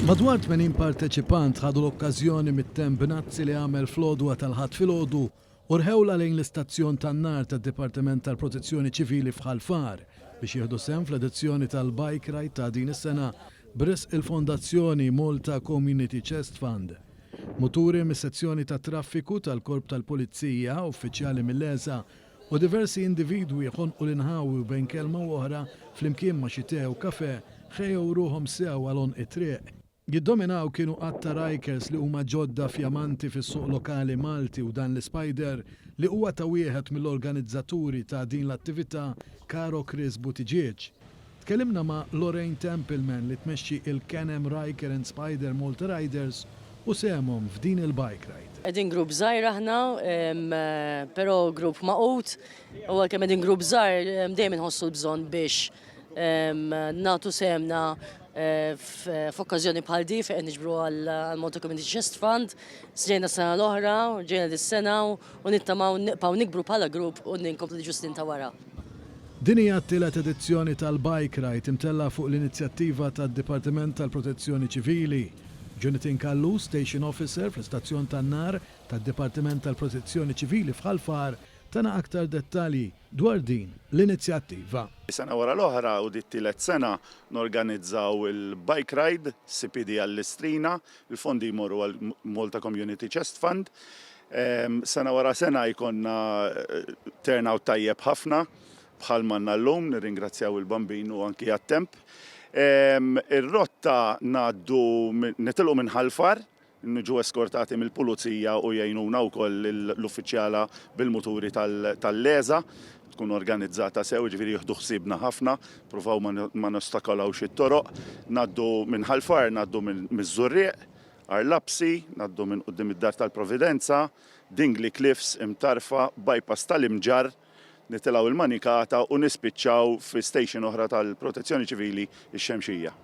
Madwar 80 parteċipant ħadu l-okkażjoni mit-temp Benazzi li għamel flodwa tal-ħadd filgħodu u rħewla lejn l-istazzjon tan-nar tad-Dipartiment tal-Protezzjoni Ċivili f'Ħalfar biex jieħdu sehem fl-edizzjoni tal-Bike Ride ta' din is-sena b'risq il-Fondazzjoni Malta Community Chest Fund. Muturi mis-sezzjoni ta' traffiku tal-Korp tal-Pulizija, uffiċjali mill-ESA u diversi individwi jħonqu l-inħawi bejn kelma u oħra flimkien ma' xi te u kafe ħejjew ruhom sew għalon it-triq. Jiddominaw kienu qatta rikers li huma ġodda fjamanti fis-suq lokali Malti u dan l-Spider li huwa ta' wieħed mill-organizzaturi ta' din l-attività Karo Chris Buttigieg. Tkellimna ma' Lorraine Templeman li tmexxi il-Kenem Riker and Spider Malta Riders u semhom f'din il-bike ride. Edin grupp żgħir aħna, però grupp maqut, u għalkemm edin grupp żgħir dejjem inħossu l-bżonn biex nagħtu semna f'okkażjoni bħal di fejn niġbru għal Malta Community Chest Fund, ġejna sena l-oħra, ġejna dis-sena u nittamaw nibqgħu nikbru bħala grupp u ninkomplu ġustin ta' wara. Din hija t-tielet edizzjoni tal-Bike Ride imtella fuq l-inizjattiva tad-Dipartiment tal-Protezzjoni Ċivili. Jonathan Kallu, Station Officer fl-Istazzjon tan-Nar tad-Dipartiment tal-Protezzjoni Ċivili f'Ħalfar, tana aktar dettalji dwar din l-inizjattiva. Sena wara l-oħra u dit-tielet sena norganizzaw il-Bike Ride, CPD għall-Istrina, il-fondi jmorru għal-Malta Community Chest Fund. Sena wara sena jkonna turnout tajjeb ħafna, bħal manna l-lum, nirringrazzjaw il-bambin u anki għat-temp. Ir-rotta nitilqu minn Ħalfar, nġu eskortati mill-pulizija u jgħinuna wkoll l-uffiċjala bil-muturi tal-leża, tkun organizzata sew, ġifieri jieħdu ħsiebna ħafna, pruvaw ma nostakolawx it-toroq, ngħaddu minn Ħalfar, ngħaddu miż-Żurrieq, Arlapsi, ngħaddu minn quddiem id-Dar tal-Providenza, Dingley Cliffs, Imtarfa, bypass tal-Imġar, nitilgħu il-Manikata u nispiċċaw fi station oħra tal-Protezzjoni Ċivili ix-Xemxija.